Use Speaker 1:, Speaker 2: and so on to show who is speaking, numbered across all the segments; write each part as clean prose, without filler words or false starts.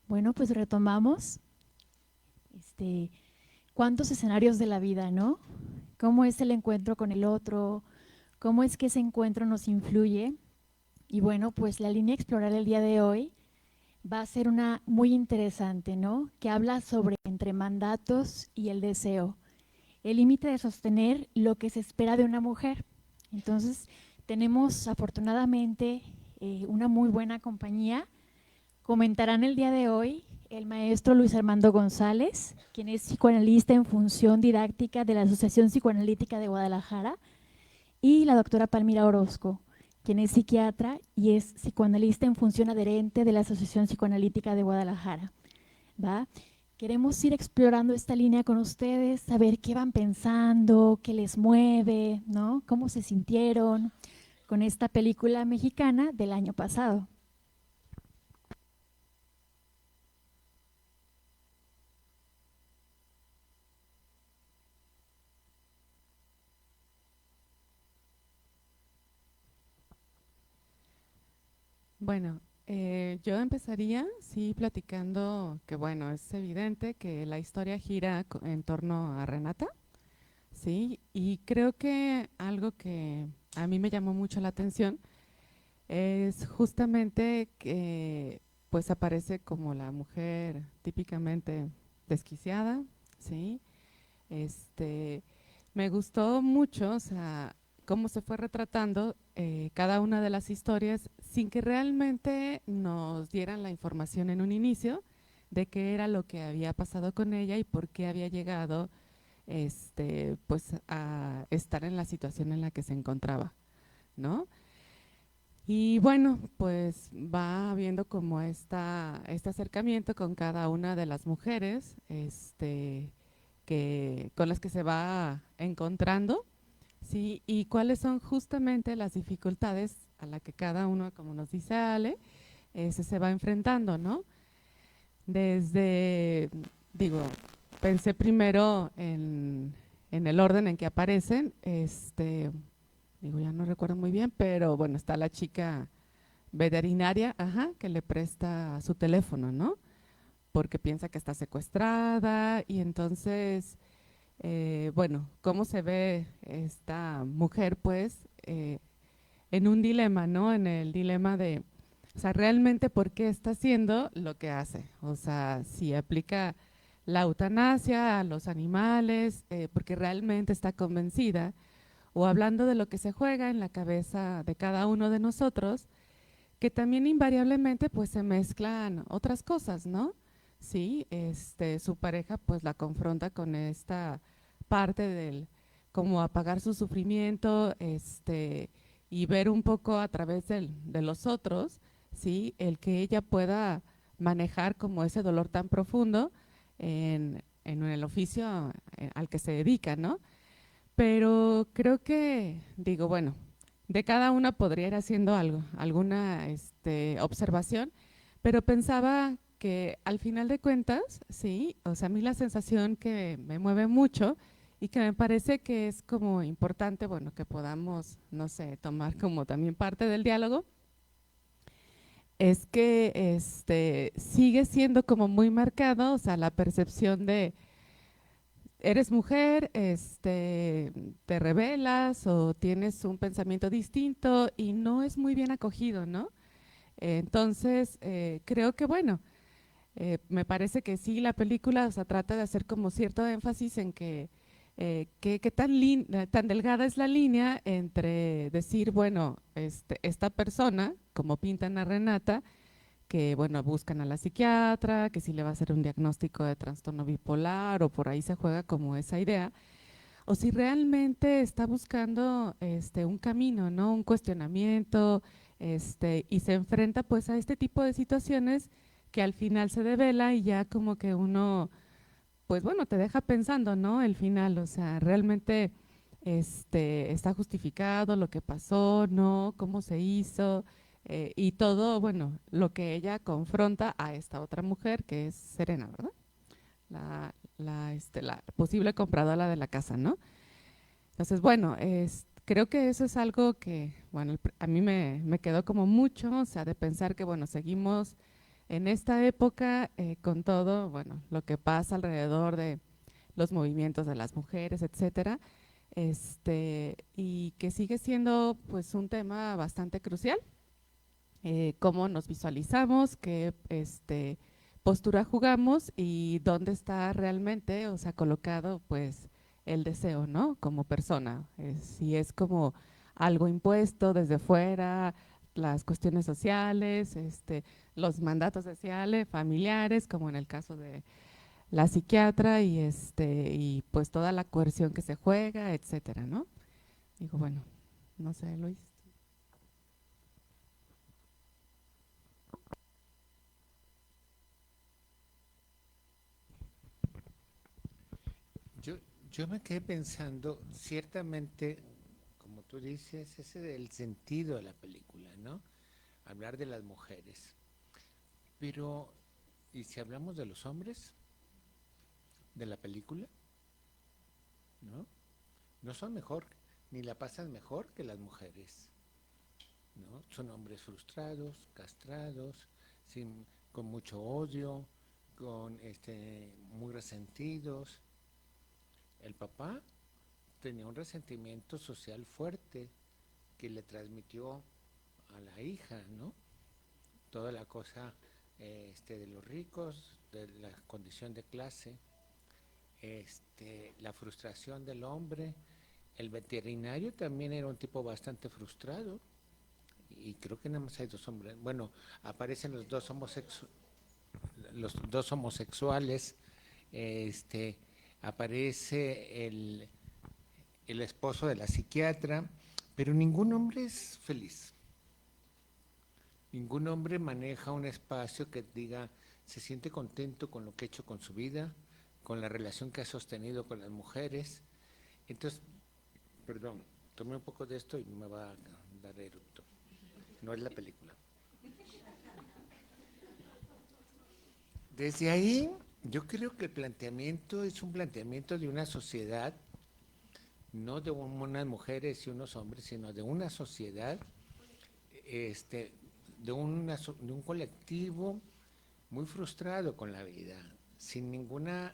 Speaker 1: Bueno, pues retomamos. Este, ¿Cuántos escenarios de la vida, no? ¿Cómo es el encuentro con el otro? ¿Cómo es que ese encuentro nos influye? Y bueno, pues la línea a explorar el día de hoy va a ser una muy interesante, ¿no? Que habla sobre entre mandatos y el deseo, el límite de sostener lo que se espera de una mujer. Entonces, tenemos afortunadamente una muy buena compañía. Comentarán el día de hoy el maestro Luis Armando González, quien es psicoanalista en función didáctica de la Asociación Psicoanalítica de Guadalajara, y la doctora Palmira Orozco, quien es psiquiatra y es psicoanalista en función adherente de la Asociación Psicoanalítica de Guadalajara. ¿Va? Queremos ir explorando esta línea con ustedes, saber qué van pensando, qué les mueve, ¿no? Cómo se sintieron con esta película mexicana del año pasado.
Speaker 2: Bueno, yo empezaría, sí, platicando que, bueno, es evidente que la historia gira en torno a Renata, sí, y creo que algo que a mí me llamó mucho la atención es justamente que, pues, aparece como la mujer típicamente desquiciada, sí, este, me gustó mucho, o sea, cómo se fue retratando cada una de las historias sin que realmente nos dieran la información en un inicio de qué era lo que había pasado con ella y por qué había llegado pues a estar en la situación en la que se encontraba, ¿no? Y bueno, pues va habiendo como este acercamiento con cada una de las mujeres, con las que se va encontrando, ¿sí? Y cuáles son justamente las dificultades a las que cada uno, como nos dice Ale, se va enfrentando, ¿no? Desde, digo, pensé primero en el orden en que aparecen, digo, ya no recuerdo muy bien, pero bueno, está la chica veterinaria, ajá, que le presta su teléfono, ¿no? Porque piensa que está secuestrada y entonces bueno, cómo se ve esta mujer, pues, en un dilema, ¿no? En el dilema de, o sea, realmente por qué está haciendo lo que hace. O sea, si aplica la eutanasia a los animales, porque realmente está convencida, o hablando de lo que se juega en la cabeza de cada uno de nosotros, que también invariablemente pues se mezclan otras cosas, ¿no? Sí, su pareja pues la confronta con esta parte del como apagar su sufrimiento, y ver un poco a través de los otros, sí, el que ella pueda manejar como ese dolor tan profundo en el oficio al que se dedica, ¿no? Pero creo que, digo, bueno, de cada una podría ir haciendo algo, alguna observación, pero pensaba que al final de cuentas, sí, o sea, a mí la sensación que me mueve mucho y que me parece que es como importante, bueno, que podamos, no sé, tomar como también parte del diálogo, es que sigue siendo como muy marcado, o sea, la percepción de eres mujer, te rebelas o tienes un pensamiento distinto y no es muy bien acogido, ¿no? Entonces, creo que bueno, me parece que sí, la película, o sea, trata de hacer como cierto énfasis en que qué tan delgada es la línea entre decir, bueno, esta persona, como pintan a Renata, que bueno, buscan a la psiquiatra, que si le va a hacer un diagnóstico de trastorno bipolar o por ahí se juega como esa idea, o si realmente está buscando un camino, ¿no? Un cuestionamiento, y se enfrenta pues a este tipo de situaciones que al final se devela y ya como que uno, pues bueno, te deja pensando, ¿no? El final, o sea, realmente está justificado lo que pasó, ¿no? Cómo se hizo, y todo, bueno, lo que ella confronta a esta otra mujer que es Serena, ¿verdad? La posible compradora de la casa, ¿no? Entonces, bueno, creo que eso es algo que, bueno, a mí me quedó como mucho, o sea, de pensar que, bueno, seguimos en esta época, con todo, bueno, lo que pasa alrededor de los movimientos de las mujeres, etcétera, y que sigue siendo pues un tema bastante crucial, cómo nos visualizamos, qué postura jugamos y dónde está realmente, o sea, colocado pues el deseo, ¿no? Como persona, si es como algo impuesto desde fuera, las cuestiones sociales, los mandatos sociales, familiares, como en el caso de la psiquiatra y pues toda la coerción que se juega, etcétera, ¿no? Digo, bueno, no sé, Luis.
Speaker 3: Yo, yo me quedé pensando, ciertamente, como tú dices, ese del sentido de la película, ¿no? Hablar de las mujeres. Pero, ¿y si hablamos de los hombres de la película? ¿No? No son mejor, ni la pasan mejor que las mujeres, ¿no? Son hombres frustrados, castrados, sin, con mucho odio, con muy resentidos. El papá tenía un resentimiento social fuerte que le transmitió a la hija, ¿no? Toda la cosa de los ricos, de la condición de clase, la frustración del hombre. El veterinario también era un tipo bastante frustrado y creo que nada más hay dos hombres. Bueno, aparecen los dos homosexuales, este, aparece el esposo de la psiquiatra, pero ningún hombre es feliz. Ningún hombre maneja un espacio que diga, se siente contento con lo que ha hecho con su vida, con la relación que ha sostenido con las mujeres. Entonces, perdón, tomé un poco de esto y me va a dar eructo. No es la película. Desde ahí, yo creo que el planteamiento es un planteamiento de una sociedad, no de unas mujeres y unos hombres, sino de una sociedad, este, de un colectivo muy frustrado con la vida, sin ninguna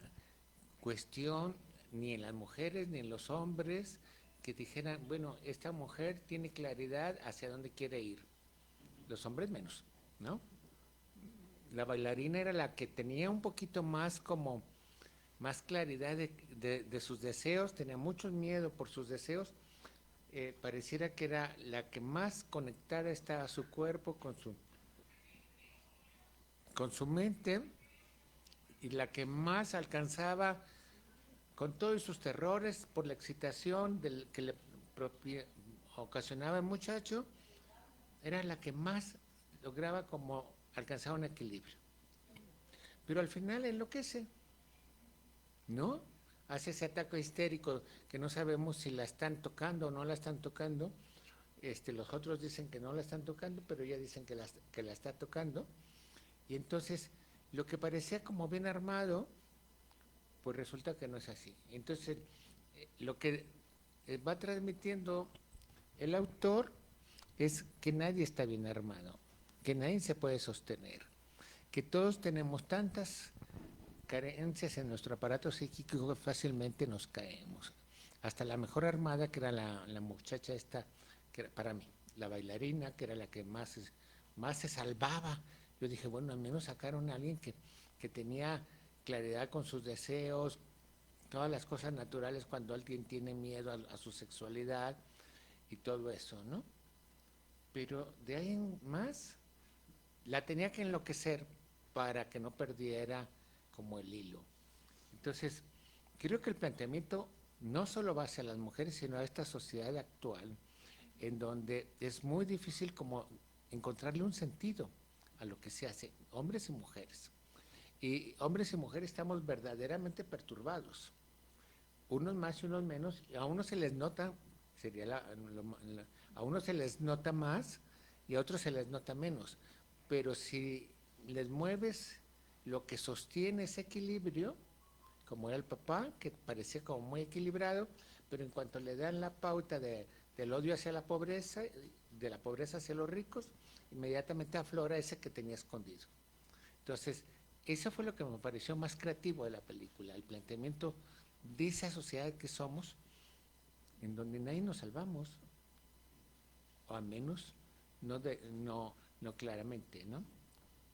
Speaker 3: cuestión ni en las mujeres ni en los hombres que dijeran, bueno, esta mujer tiene claridad hacia dónde quiere ir, los hombres menos, ¿no? La bailarina era la que tenía un poquito más como más claridad de sus deseos, tenía mucho miedo por sus deseos, pareciera que era la que más conectada estaba a su cuerpo con su mente y la que más alcanzaba con todos sus terrores por la excitación que le ocasionaba el muchacho, era la que más lograba como alcanzar un equilibrio. Pero al final enloquece, ¿no? Hace ese ataque histérico que no sabemos si la están tocando o no la están tocando. Los otros dicen que no la están tocando, pero ella dicen que la está tocando. Y entonces, lo que parecía como bien armado, pues resulta que no es así. Entonces, lo que va transmitiendo el autor es que nadie está bien armado, que nadie se puede sostener, que todos tenemos tantas carencias en nuestro aparato psíquico que fácilmente nos caemos. Hasta la mejor armada, que era la muchacha esta, que era para mí, la bailarina, que era la que más se salvaba. Yo dije, bueno, al menos sacaron a alguien que tenía claridad con sus deseos, todas las cosas naturales cuando alguien tiene miedo a su sexualidad y todo eso, ¿no? Pero de ahí en más, la tenía que enloquecer para que no perdiera como el hilo. Entonces, creo que el planteamiento no solo va hacia las mujeres, sino a esta sociedad actual, en donde es muy difícil como encontrarle un sentido a lo que se hace, hombres y mujeres. Y hombres y mujeres estamos verdaderamente perturbados, unos más y unos menos, y a unos se les nota, a unos se les nota más y a otros se les nota menos, pero si les mueves lo que sostiene ese equilibrio, como era el papá, que parecía como muy equilibrado, pero en cuanto le dan la pauta del odio hacia la pobreza, de la pobreza hacia los ricos, inmediatamente aflora ese que tenía escondido. Entonces, eso fue lo que me pareció más creativo de la película, el planteamiento de esa sociedad que somos, en donde nadie nos salvamos, o al menos no claramente, ¿no?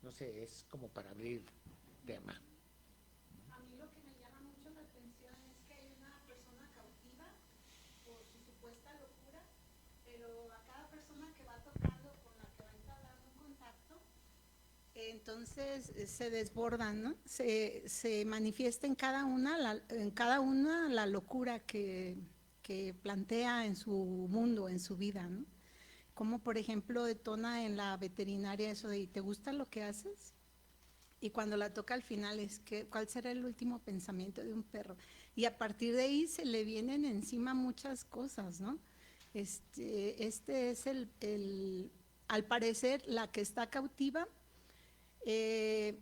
Speaker 3: No sé, es como para abrir tema.
Speaker 4: A mí lo que me llama mucho la atención es que hay una persona cautiva por su supuesta locura, pero a cada persona que va tocando, con la que va entablando un contacto, entonces se desbordan, ¿no? Se manifiesta en cada una la locura que plantea en su mundo, en su vida, ¿no? Como por ejemplo detona en la veterinaria eso de ¿te gusta lo que haces? Y cuando la toca al final es que ¿cuál será el último pensamiento de un perro? Y a partir de ahí se le vienen encima muchas cosas, ¿no? Este es al parecer la que está cautiva, es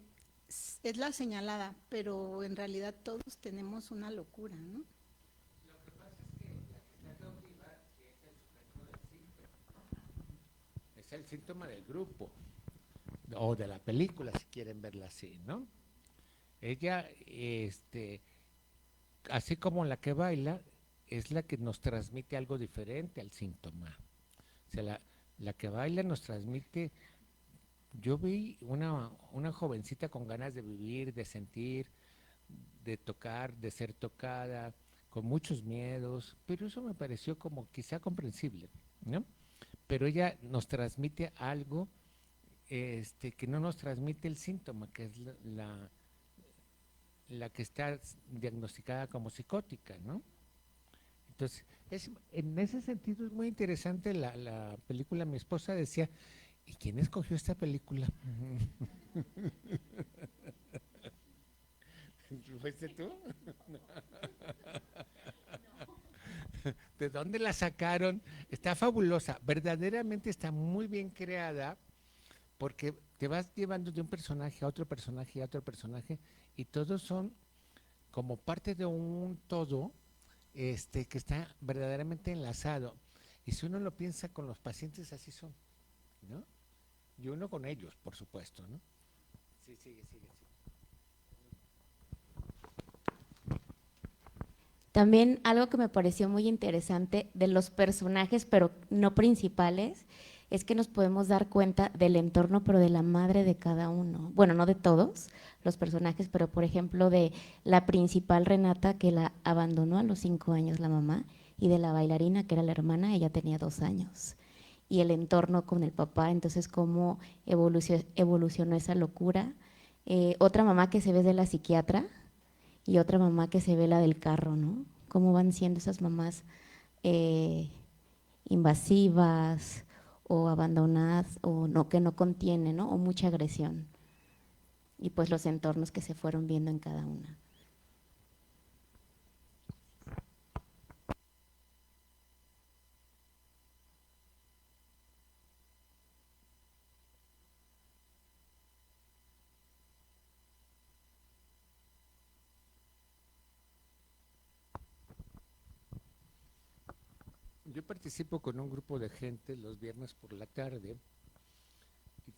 Speaker 4: la señalada, pero en realidad todos tenemos una locura, ¿no?
Speaker 3: Lo que pasa es que la que está cautiva es el sujeto del síntoma. Es el síntoma del grupo, o de la película, si quieren verla así, ¿no? Ella, así como la que baila, es la que nos transmite algo diferente al síntoma. O sea, la que baila nos transmite. Yo vi una jovencita con ganas de vivir, de sentir, de tocar, de ser tocada, con muchos miedos, pero eso me pareció como quizá comprensible, ¿no? Pero ella nos transmite algo que no nos transmite el síntoma, que es la que está diagnosticada como psicótica, ¿no? Entonces, en ese sentido es muy interesante la película. Mi esposa decía, ¿y quién escogió esta película? ¿Fuiste tú? ¿De dónde la sacaron? Está fabulosa, verdaderamente está muy bien creada, porque te vas llevando de un personaje a otro personaje a otro personaje, y todos son como parte de un todo que está verdaderamente enlazado. Y si uno lo piensa con los pacientes, así son, ¿no? Y uno con ellos, por supuesto, ¿no? Sí, sigue.
Speaker 5: También algo que me pareció muy interesante de los personajes, pero no principales, es que nos podemos dar cuenta del entorno, pero de la madre de cada uno. Bueno, no de todos los personajes, pero por ejemplo de la principal, Renata, que la abandonó a los 5 años la mamá, y de la bailarina, que era la hermana, ella tenía 2 años. Y el entorno con el papá, entonces cómo evolucionó esa locura. Otra mamá que se ve de la psiquiatra, y otra mamá que se ve la del carro, ¿no? Cómo van siendo esas mamás invasivas o abandonadas, o no, que no contienen, ¿no? O mucha agresión. Y pues los entornos que se fueron viendo en cada una.
Speaker 3: Yo participo con un grupo de gente los viernes por la tarde, y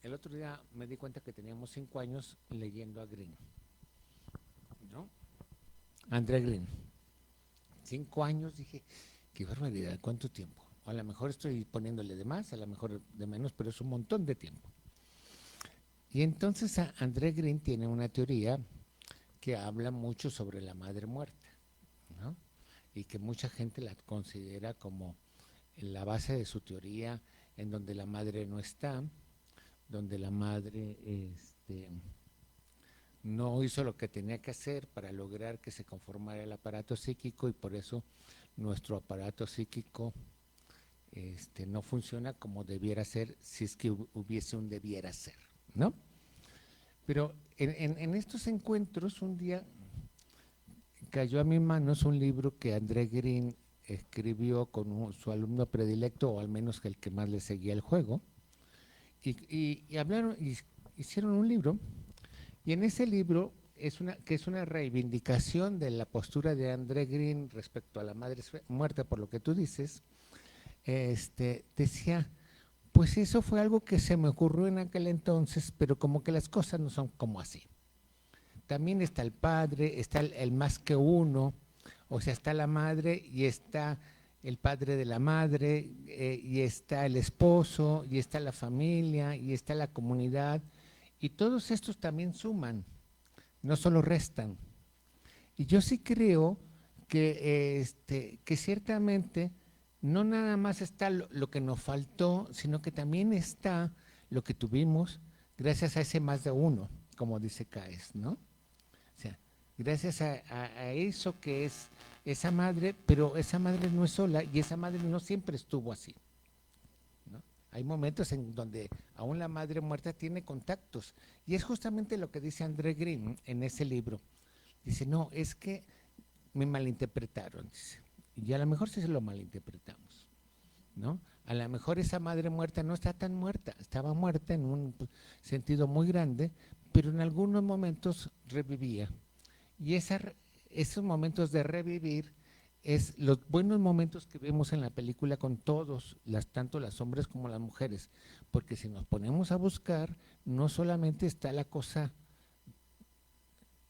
Speaker 3: el otro día me di cuenta que teníamos 5 años leyendo a Green, ¿no? André Green. 5 años, dije, qué barbaridad, ¿cuánto tiempo? A lo mejor estoy poniéndole de más, a lo mejor de menos, pero es un montón de tiempo. Y entonces André Green tiene una teoría que habla mucho sobre la madre muerta, ¿no? Y que mucha gente la considera como la base de su teoría, en donde la madre no está, donde la madre no hizo lo que tenía que hacer para lograr que se conformara el aparato psíquico, y por eso nuestro aparato psíquico no funciona como debiera ser, si es que hubiese un debiera ser, ¿no? Pero en estos encuentros, un día cayó a mis manos un libro que André Green escribió con su alumno predilecto, o al menos el que más le seguía el juego, y hablaron, y hicieron un libro, y en ese libro, que es una reivindicación de la postura de André Green respecto a la madre muerta, por lo que tú dices, decía, pues eso fue algo que se me ocurrió en aquel entonces, pero como que las cosas no son como así. También está el padre, está el más que uno, o sea, está la madre y está el padre de la madre, y está el esposo, y está la familia, y está la comunidad, y todos estos también suman, no solo restan. Y yo sí creo que ciertamente no nada más está lo que nos faltó, sino que también está lo que tuvimos gracias a ese más de uno, como dice Caes, ¿no? O sea, gracias a eso que es esa madre, pero esa madre no es sola y esa madre no siempre estuvo así, ¿no? Hay momentos en donde aún la madre muerta tiene contactos y es justamente lo que dice André Green en ese libro. Dice, no, es que me malinterpretaron, dice, y a lo mejor sí se lo malinterpretamos, ¿no? A lo mejor esa madre muerta no está tan muerta, estaba muerta en un sentido muy grande, pero en algunos momentos revivía. Y esos momentos de revivir es los buenos momentos que vemos en la película con todos, tanto los hombres como las mujeres, porque si nos ponemos a buscar, no solamente está la cosa,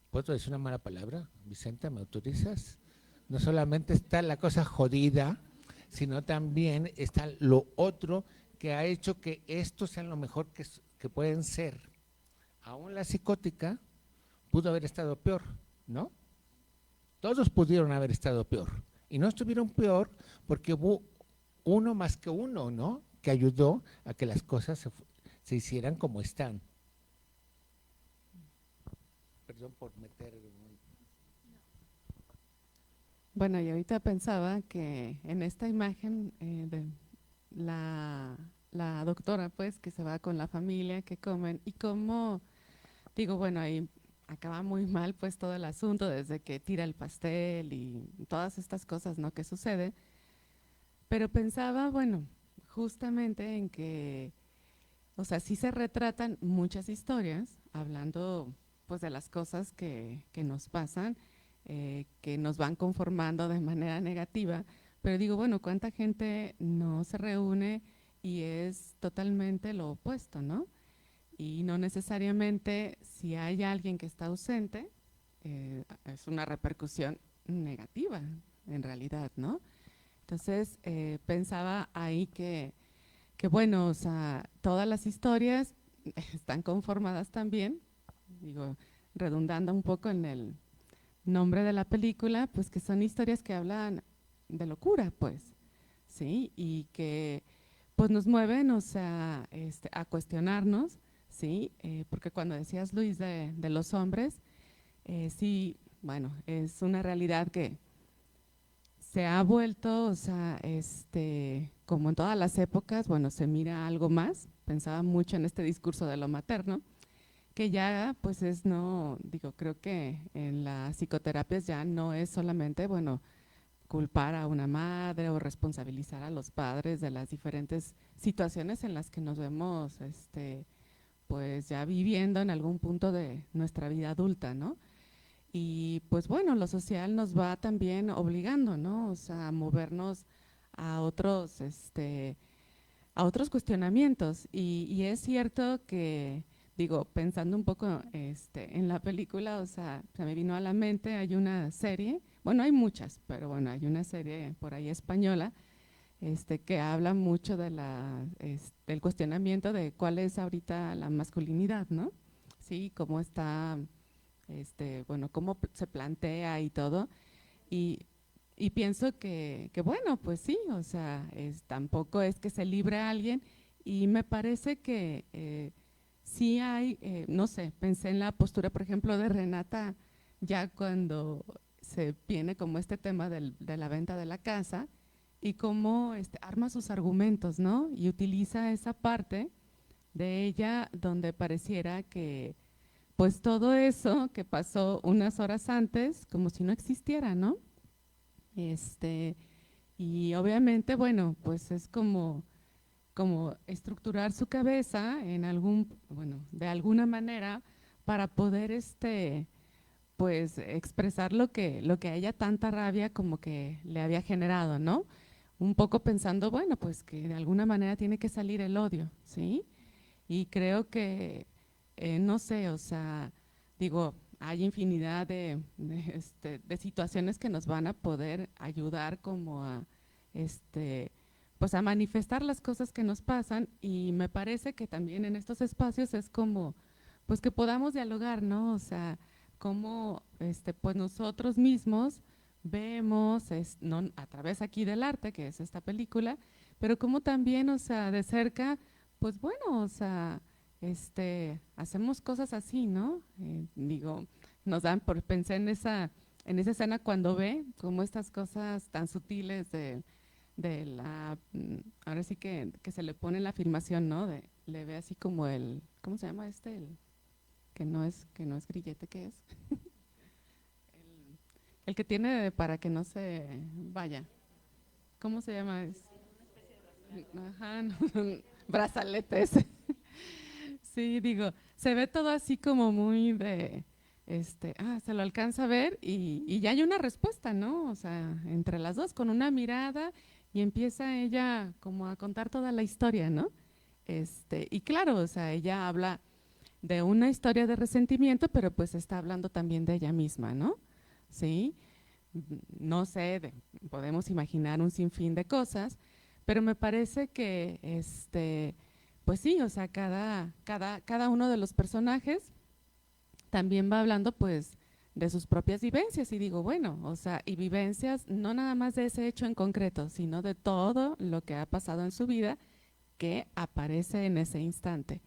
Speaker 3: ¿puedo decir una mala palabra? Vicenta, ¿me autorizas? No solamente está la cosa jodida, sino también está lo otro que ha hecho que estos sean lo mejor que pueden ser. Aún la psicótica pudo haber estado peor, ¿no? Todos pudieron haber estado peor. Y no estuvieron peor porque hubo uno más que uno, ¿no? Que ayudó a que las cosas se hicieran como están. Perdón por meter.
Speaker 2: Bueno, y ahorita pensaba que en esta imagen de la doctora, pues, que se va con la familia, que comen, y cómo, digo, bueno, ahí acaba muy mal, pues, todo el asunto, desde que tira el pastel y todas estas cosas, ¿no?, que sucede. Pero pensaba, bueno, justamente en que, o sea, sí se retratan muchas historias, hablando, pues, de las cosas que nos pasan, que nos van conformando de manera negativa, pero digo, bueno, ¿cuánta gente no se reúne y es totalmente lo opuesto, ¿no? Y no necesariamente si hay alguien que está ausente, es una repercusión negativa en realidad, ¿no? Entonces, pensaba ahí que bueno, o sea, todas las historias están conformadas también, digo, redundando un poco en el nombre de la película, pues que son historias que hablan de locura, pues, ¿sí? Y que pues nos mueven, o sea, a cuestionarnos, ¿sí? Porque cuando decías, Luis, de los hombres, sí, bueno, es una realidad que se ha vuelto, o sea, como en todas las épocas, bueno, se mira algo más, pensaba mucho en este discurso de lo materno, que ya pues es no, digo, creo que en las psicoterapias ya no es solamente, bueno, culpar a una madre o responsabilizar a los padres de las diferentes situaciones en las que nos vemos, pues ya viviendo en algún punto de nuestra vida adulta, ¿no? Y pues bueno, lo social nos va también obligando, ¿no? O sea, a movernos a otros cuestionamientos. Y es cierto que, digo, pensando un poco en la película, o sea, se me vino a la mente, hay una serie, bueno, hay muchas, pero bueno, hay una serie por ahí española, que habla mucho de del cuestionamiento de cuál es ahorita la masculinidad, ¿no? Sí, cómo está, bueno, cómo se plantea y todo. Y pienso que bueno, pues sí, o sea, tampoco es que se libre a alguien y me parece que sí hay, no sé, pensé en la postura, por ejemplo, de Renata ya cuando se viene como este tema de la venta de la casa y cómo arma sus argumentos, ¿no? Y utiliza esa parte de ella donde pareciera que pues todo eso que pasó unas horas antes como si no existiera, ¿no? Y obviamente, bueno, pues es como estructurar su cabeza en bueno, de alguna manera para poder pues expresar lo que a ella tanta rabia como que le había generado, ¿no? un poco pensando, bueno, pues que de alguna manera tiene que salir el odio, ¿sí? Y creo que, no sé, o sea, digo, hay infinidad de situaciones que nos van a poder ayudar como a, pues a manifestar las cosas que nos pasan, y me parece que también en estos espacios es como, pues que podamos dialogar, ¿no? O sea, cómo, pues nosotros mismos vemos, no, a través aquí del arte, que es esta película, pero como también, o sea, de cerca, pues bueno, o sea, hacemos cosas así, ¿no? Digo, nos dan, pensé en esa escena cuando ve como estas cosas tan sutiles de la, ahora sí que se le pone la afirmación, ¿no? Le ve así como el, ¿cómo se llama este? El que no es grillete, ¿qué es? El que tiene para que no se vaya. ¿Cómo se llama? Ajá, no, brazaletes. Sí, digo, se ve todo así como muy se lo alcanza a ver y ya hay una respuesta, ¿no? O sea, entre las dos, con una mirada, y empieza ella como a contar toda la historia, ¿no? Y claro, o sea, ella habla de una historia de resentimiento, pero pues está hablando también de ella misma, ¿no? Sí, no sé, podemos imaginar un sinfín de cosas, pero me parece que, pues sí, o sea, cada uno de los personajes también va hablando pues de sus propias vivencias, y digo, bueno, o sea, y vivencias no nada más de ese hecho en concreto, sino de todo lo que ha pasado en su vida que aparece en ese instante.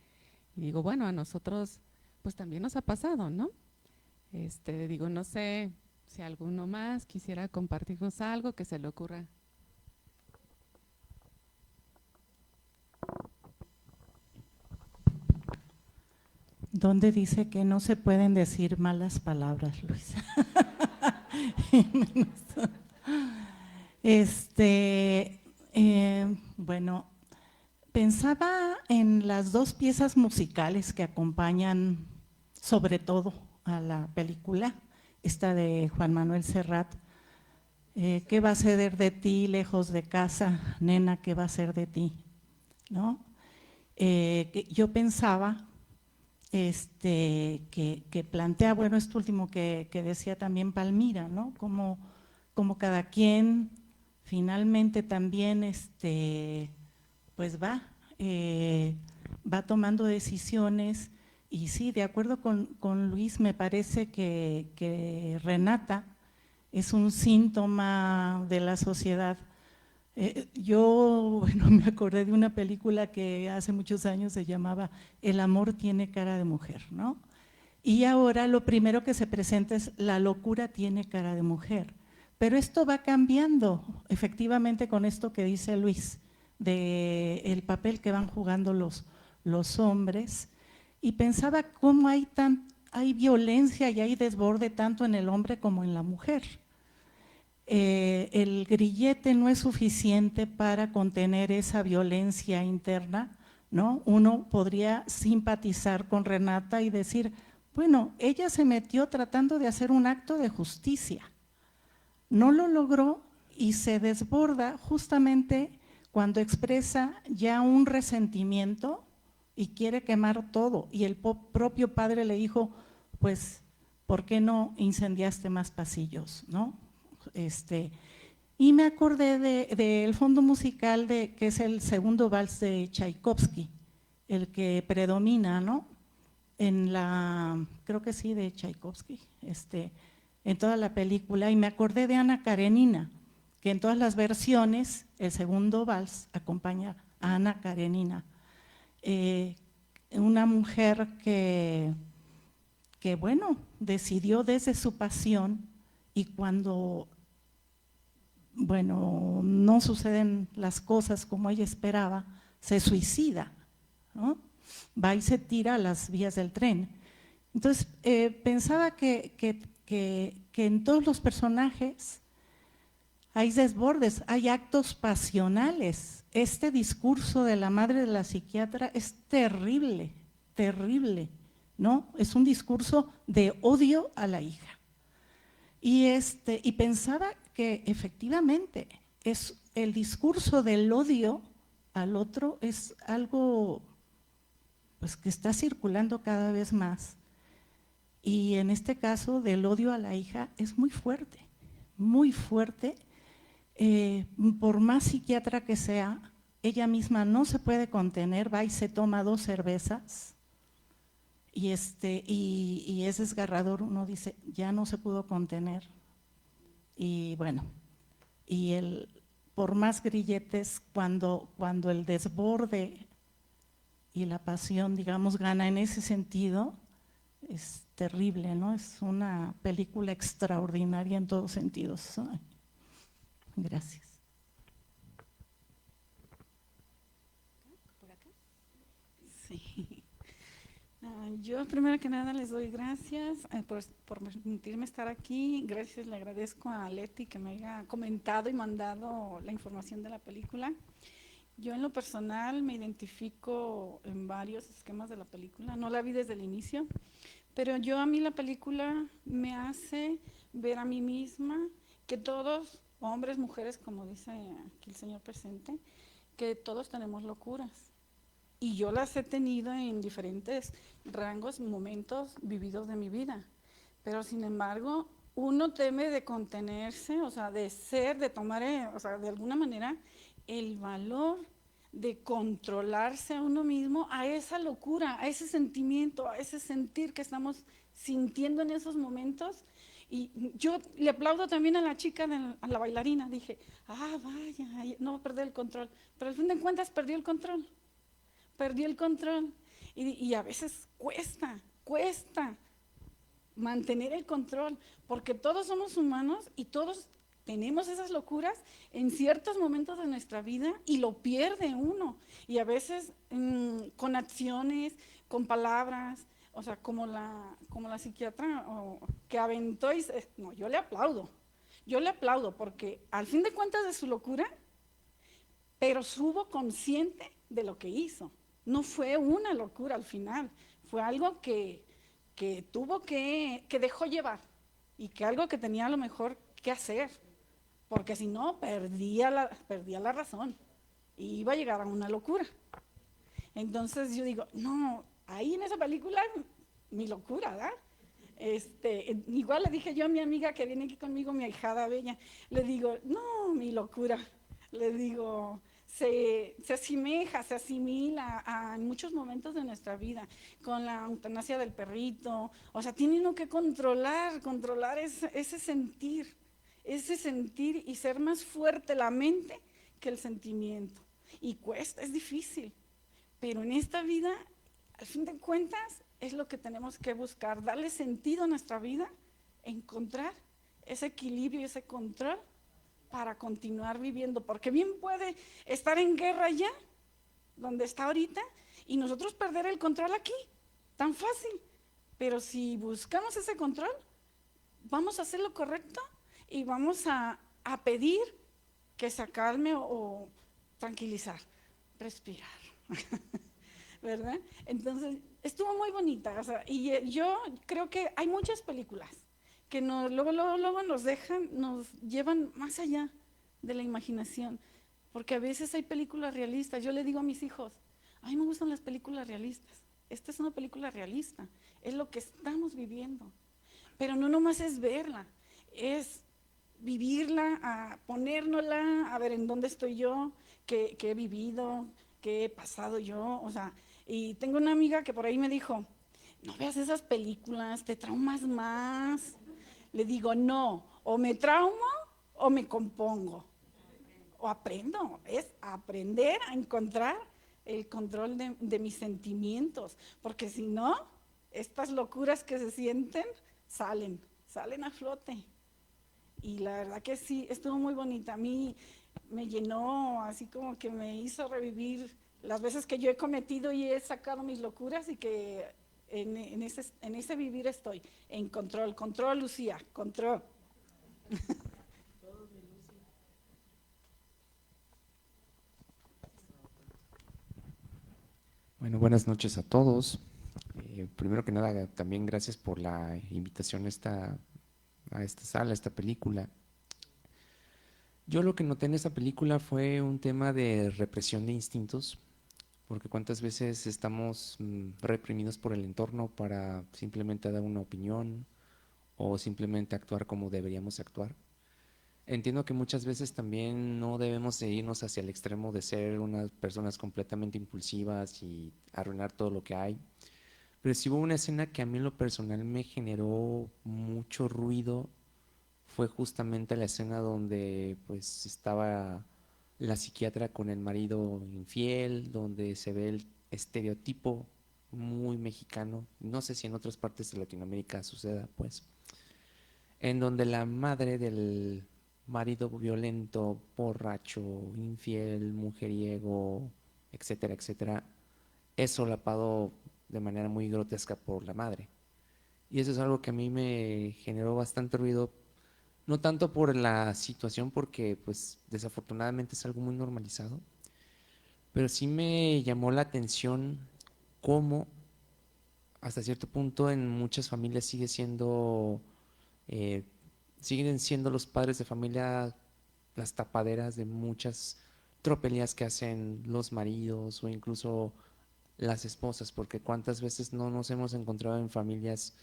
Speaker 2: Y digo, bueno, a nosotros pues también nos ha pasado, ¿no? Digo, no sé si alguno más quisiera compartirnos algo que se le ocurra.
Speaker 6: ¿Dónde dice que no se pueden decir malas palabras, Luis? Bueno, pensaba en las dos piezas musicales que acompañan sobre todo a la película, esta de Juan Manuel Serrat, ¿qué va a ser de ti lejos de casa, nena, qué va a ser de ti? ¿No? Yo pensaba que plantea, bueno, esto último que decía también Palmira, ¿no? Como cada quien finalmente también pues va tomando decisiones. Y sí, de acuerdo con Luis, me parece que Renata es un síntoma de la sociedad. Yo, bueno, me acordé de una película que hace muchos años se llamaba El amor tiene cara de mujer, ¿no? Y ahora lo primero que se presenta es la locura tiene cara de mujer. Pero esto va cambiando, efectivamente, con esto que dice Luis, de el papel que van jugando los hombres. Y pensaba cómo hay violencia y hay desborde tanto en el hombre como en la mujer. El grillete no es suficiente para contener esa violencia interna, ¿no? Uno podría simpatizar con Renata y decir, bueno, ella se metió tratando de hacer un acto de justicia, no lo logró y se desborda justamente cuando expresa ya un resentimiento y quiere quemar todo, y el propio padre le dijo, pues, ¿por qué no incendiaste más pasillos, no? Y me acordé del fondo musical que es el segundo vals de Tchaikovsky, el que predomina, ¿no? Creo que sí, de Tchaikovsky, en toda la película, y me acordé de Ana Karenina, que en todas las versiones el segundo vals acompaña a Ana Karenina, una mujer que bueno, decidió desde su pasión, y cuando, bueno, no suceden las cosas como ella esperaba, se suicida, ¿no? Va y se tira a las vías del tren. Entonces, pensaba que en todos los personajes hay desbordes, hay actos pasionales. Este discurso de la madre de la psiquiatra es terrible, terrible, ¿no? Es un discurso de odio a la hija. Y pensaba que efectivamente es el discurso del odio al otro es algo pues, que está circulando cada vez más. Y en este caso del odio a la hija es muy fuerte, muy fuerte. Por más psiquiatra que sea, ella misma no se puede contener, va y se toma 2 cervezas y es desgarrador, uno dice, ya no se pudo contener. Y bueno, por más grilletes, cuando el desborde y la pasión, digamos, gana en ese sentido, es terrible, ¿no? Es una película extraordinaria en todos sentidos. Gracias.
Speaker 4: Sí. Yo primero que nada les doy gracias por permitirme estar aquí. Gracias, le agradezco a Leti que me haya comentado y mandado la información de la película. Yo en lo personal me identifico en varios esquemas de la película, no la vi desde el inicio, pero a mí la película me hace ver a mí misma que todos, hombres, mujeres, como dice aquí el señor presente, que todos tenemos locuras. Y yo las he tenido en diferentes rangos, momentos vividos de mi vida. Pero sin embargo, uno teme de contenerse, o sea, de tomar, o sea, de alguna manera, el valor de controlarse a uno mismo, a esa locura, a ese sentimiento, a ese sentir que estamos sintiendo en esos momentos. Y yo le aplaudo también a la chica, a la bailarina. Dije, vaya, no va a perder el control. Pero al fin de cuentas perdió el control. Perdió el control. Y a veces cuesta mantener el control, porque todos somos humanos y todos tenemos esas locuras en ciertos momentos de nuestra vida y lo pierde uno. Y a veces con acciones, con palabras, o sea, como la psiquiatra que aventó y no, yo le aplaudo porque al fin de cuentas de su locura, pero estuvo consciente de lo que hizo. No fue una locura al final, fue algo que tuvo que dejó llevar y que algo que tenía a lo mejor que hacer, porque si no perdía la razón y iba a llegar a una locura. Entonces yo digo, no, ahí en esa película, mi locura, ¿verdad? Igual le dije yo a mi amiga que viene aquí conmigo, mi ahijada bella, le digo, no, mi locura, le digo, se asemeja, se asimila a muchos momentos de nuestra vida, con la eutanasia del perrito, o sea, tiene uno que controlar ese sentir y ser más fuerte la mente que el sentimiento. Y cuesta, es difícil, pero en esta vida, al fin de cuentas, es lo que tenemos que buscar, darle sentido a nuestra vida, encontrar ese equilibrio y ese control para continuar viviendo, porque bien puede estar en guerra ya, donde está ahorita, y nosotros perder el control aquí, tan fácil, pero si buscamos ese control, vamos a hacer lo correcto y vamos a pedir que se calme o tranquilizar, respirar, ¿verdad? Entonces, estuvo muy bonita, o sea, y yo creo que hay muchas películas que luego nos llevan más allá de la imaginación, porque a veces hay películas realistas. Yo le digo a mis hijos, a mí me gustan las películas realistas, esta es una película realista, es lo que estamos viviendo, pero no nomás es verla, es vivirla, ponérnosla, a ver en dónde estoy yo, qué he vivido, qué he pasado yo, o sea, y tengo una amiga que por ahí me dijo, no veas esas películas, te traumas más. Le digo, no, o me traumo o me compongo, o aprendo, es aprender a encontrar el control de mis sentimientos, porque si no, estas locuras que se sienten salen a flote. Y la verdad que sí, estuvo muy bonita, a mí me llenó, así como que me hizo revivir las veces que yo he cometido y he sacado mis locuras y que en ese vivir estoy, en control, Lucía, control.
Speaker 7: Bueno, buenas noches a todos. Primero que nada, también gracias por la invitación a esta sala, a esta película. Yo lo que noté en esta película fue un tema de represión de instintos, porque cuántas veces estamos reprimidos por el entorno para simplemente dar una opinión o simplemente actuar como deberíamos actuar. Entiendo que muchas veces también no debemos de irnos hacia el extremo de ser unas personas completamente impulsivas y arruinar todo lo que hay. Pero sí hubo una escena que a mí en lo personal me generó mucho ruido. Fue justamente la escena donde pues estaba la psiquiatra con el marido infiel, donde se ve el estereotipo muy mexicano. No sé si en otras partes de Latinoamérica suceda, pues, en donde la madre del marido violento, borracho, infiel, mujeriego, etcétera, etcétera, es solapado de manera muy grotesca por la madre. Y eso es algo que a mí me generó bastante ruido, no tanto por la situación, porque pues desafortunadamente es algo muy normalizado, pero sí me llamó la atención cómo hasta cierto punto en muchas familias eh, siguen siendo los padres de familia las tapaderas de muchas tropelías que hacen los maridos o incluso las esposas, porque cuántas veces no nos hemos encontrado en familias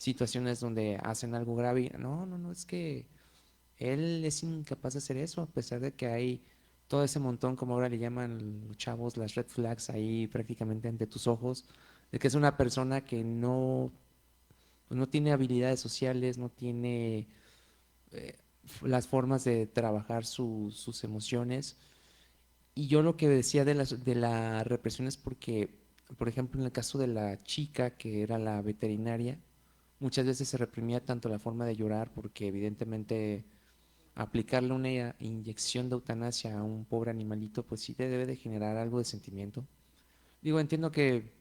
Speaker 7: situaciones donde hacen algo grave y no, no, no, es que él es incapaz de hacer eso, a pesar de que hay todo ese montón, como ahora le llaman los chavos, las red flags ahí prácticamente ante tus ojos, de que es una persona que no, pues no tiene habilidades sociales, no tiene eh, las formas de trabajar sus emociones. Y yo lo que decía de la represión es porque, por ejemplo, en el caso de la chica que era la veterinaria, muchas veces se reprimía tanto la forma de llorar porque evidentemente aplicarle una inyección de eutanasia a un pobre animalito, pues sí te debe de generar algo de sentimiento. Digo, entiendo que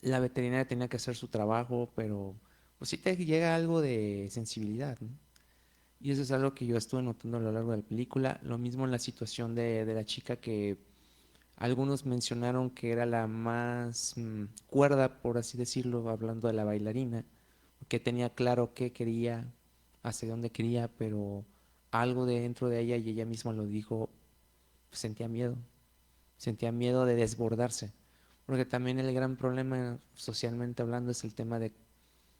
Speaker 7: la veterinaria tenía que hacer su trabajo, pero pues sí te llega algo de sensibilidad, ¿no? Y eso es algo que yo estuve notando a lo largo de la película. Lo mismo en la situación de la chica que algunos mencionaron que era la más cuerda, por así decirlo, hablando de la bailarina, que tenía claro qué quería, hacia dónde quería, pero algo de dentro de ella, y ella misma lo dijo, sentía miedo de desbordarse, porque también el gran problema socialmente hablando es el tema de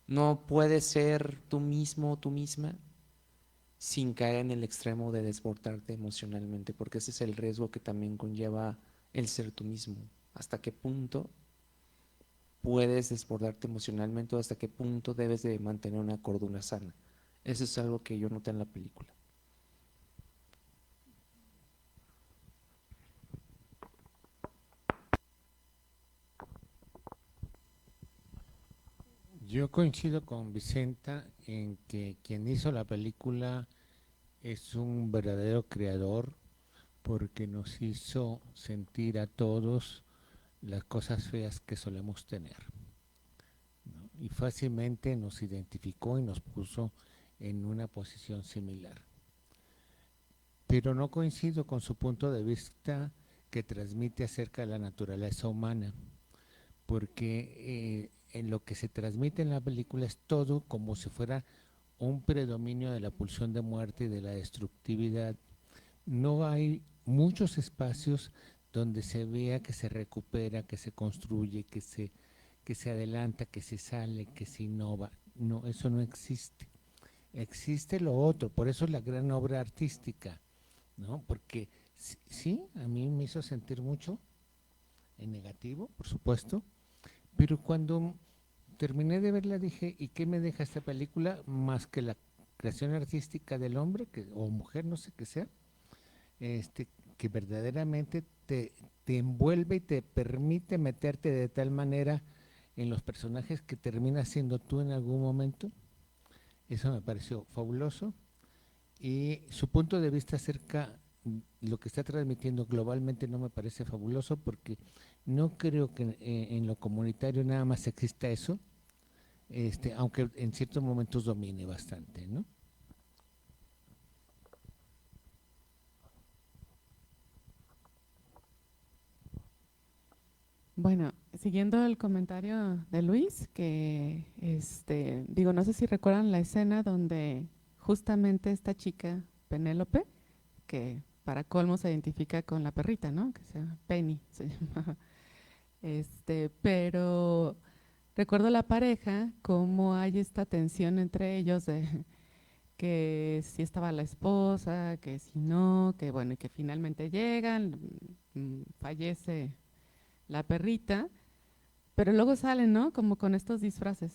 Speaker 7: no puedes ser tú mismo, tú misma, sin caer en el extremo de desbordarte emocionalmente, porque ese es el riesgo que también conlleva el ser tú mismo. ¿Hasta qué punto puedes desbordarte emocionalmente o hasta qué punto debes de mantener una cordura sana? Eso es algo que yo noté en la película.
Speaker 3: Yo coincido con Vicenta en que quien hizo la película es un verdadero creador porque nos hizo sentir a todos las cosas feas que solemos tener, ¿no? Y fácilmente nos identificó y nos puso en una posición similar. Pero no coincido con su punto de vista que transmite acerca de la naturaleza humana, porque en lo que se transmite en la película es todo como si fuera un predominio de la pulsión de muerte y de la destructividad. No hay muchos espacios donde se vea que se recupera, que se construye, que se adelanta, que se sale, que se innova. No, eso no existe. Existe lo otro, por eso es la gran obra artística, ¿no? Porque sí, a mí me hizo sentir mucho en negativo, por supuesto, pero cuando terminé de verla dije, ¿y qué me deja esta película más que la creación artística del hombre o mujer, no sé qué sea, que verdaderamente te envuelve y te permite meterte de tal manera en los personajes que terminas siendo tú en algún momento? Eso me pareció fabuloso. Y su punto de vista acerca lo que está transmitiendo globalmente no me parece fabuloso porque no creo que en lo comunitario nada más exista eso, aunque en ciertos momentos domine bastante, ¿no?
Speaker 2: Bueno, siguiendo el comentario de Luis, que digo, no sé si recuerdan la escena donde justamente esta chica, Penélope, que para colmo se identifica con la perrita, ¿no? Que se llama Penny, se llama. Pero recuerdo la pareja, cómo hay esta tensión entre ellos de que si estaba la esposa, que si no, que bueno, y que finalmente llegan, fallece la perrita, pero luego salen, ¿no? Como con estos disfraces,